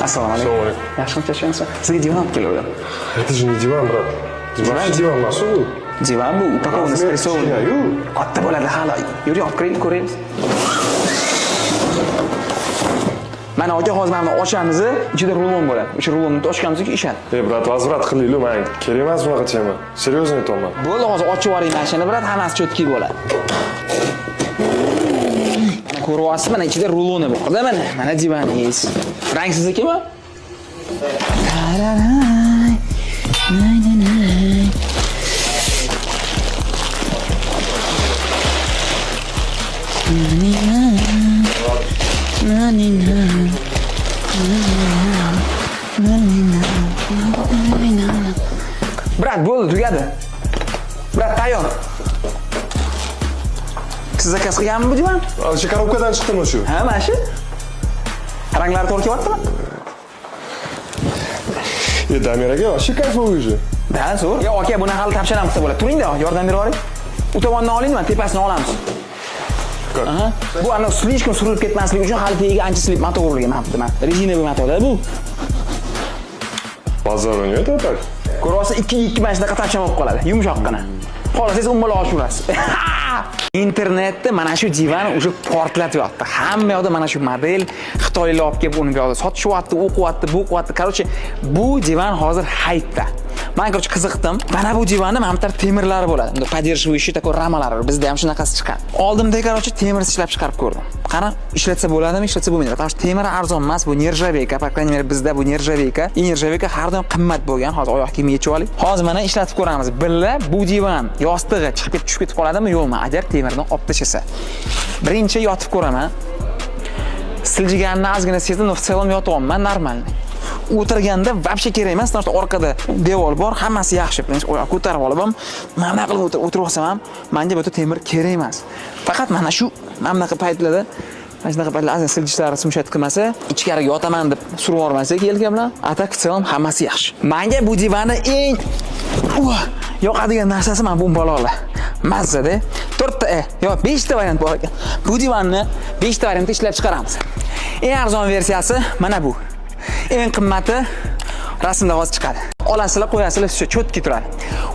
Assalomu alaykum. Yaxshimi yashayapsiz? Sizga divan olib keldim. Это же не диван, брат. Диван mas'ul. Divan bu упаковка espresso. Katta bo'ladi hali. Yuring, olib kiraylik, ko'raylik. Mana aka hozir mana ochamiz, ichida rulon bo'ladi. O'sha rulonni ochganimizki ishadi. Brat, возврат qilaylik, men kerak emas bunaqa tema. Серьезно aytaman. Bo'ldi, hozir ochib yuboring mashinani, brat, hammasi cho'tki bo'ladi. Mana ko'ryapsiz, mana ichida ruloni bor-da, mana divaningiz. Rangsizniki-mi? Brat, bo'ldi, tugadi. Brat, tayyor. Siz zakaz qilganmi bu divan? O'sha korobkadan chiqdimi shu? Ha, mana shu. Ranglari to'g'ri kelyaptimi? Damir aka, вообще кайфовый уже. Da, zo'r. Yo, aka, buni hali topshiramiz desa bo'ladi. Turing-da, yordam berib yuboring. U tomondan oling, men tepasini olamiz. Aha. Bu ana slishkam surilib ketmasligi uchun hali tagiga ancha silib motor urilgan mana. Rezinoviy motorda bu. Bozor o'ynayapti так. Ko'ryapsiz, 2 mana shunaqa topsham bo'lib qoladi, yumshoqqina. Xolasangiz ummal ochib urasiz. Internetda mana shu divan уже portlatyapti. Hamma yoqda mana shu model Xitoylar olib kelib uni bu yoqda sotishyapti, u qilyapti, bu qilyapti. Короче, bu divan hozir haytda. Men короче qiziqdim. Mana bu divanni mamtar temirlari bo'ladi. Unda поддерживающий такой ramalari. Bizda ham shunaqasi chiqqan. Oldimda короче temir ishlab chiqarib ko'rdim. Qara, ishlatsa bo'ladimi, ishlatsa bo'lmaydi. Потому что temir arzon emas, bu nержавейка. По крайней мере, bizda bu nержавейка. И nержавейка har doim qimmat bo'lgan. Hozir oyoq kiyim yechib oling. Hozir mana ishlatib ko'ramiz. Billa bu divan yostig'i chiqib ketib tushib ketib qoladimi, yo'qmi? Agar temirdan olib tashlasa. Birinchi yotib ko'raman. Siljiganini ozgina sezdim, но в целом yotyapman, normalniy. O'tirganda вообще kerak emas, потому что orqada devor bor, hammasi yaxshi. Oyoq ko'tarib olib ham, mana qilib o'tirib olsam ham, menga bu temir kerak emas. Faqat mana shu mamnaqa paytlarda, mana shunaqa paytlarda azan siljishlari sumshat qilmasa, ichkariga yotaman deb surib yubormasa, kelgan bilan, atak в целом hammasi yaxshi. Menga bu divanni eng yoqadigan narsasi mana bu balolar. Mazzada 4 ta, yo 5 ta variant bor ekan. Bu divanni 5 ta variantda ishlab chiqaramiz. Eng arzon versiyasi mana bu. Eng qimmati rasmda hozir chiqadi. Olasizlar, qo'yasizlar, cho'tki turadi.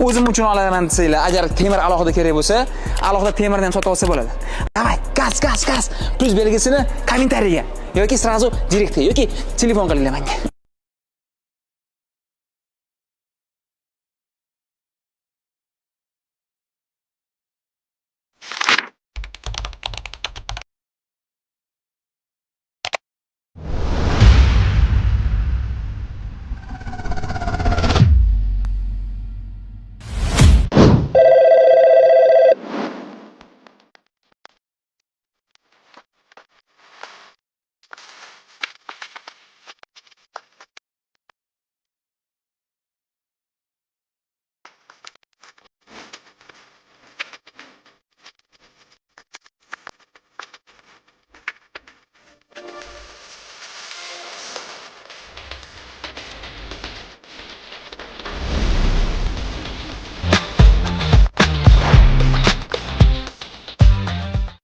O'zim uchun olaman desanglar, agar temir alohida kerak bo'lsa, alohida temirni ham sotib olsa bo'ladi. Davay, gaz. Plus belgisini kommentariyaga yoki sразу direktga yoki telefon qilinglar menga.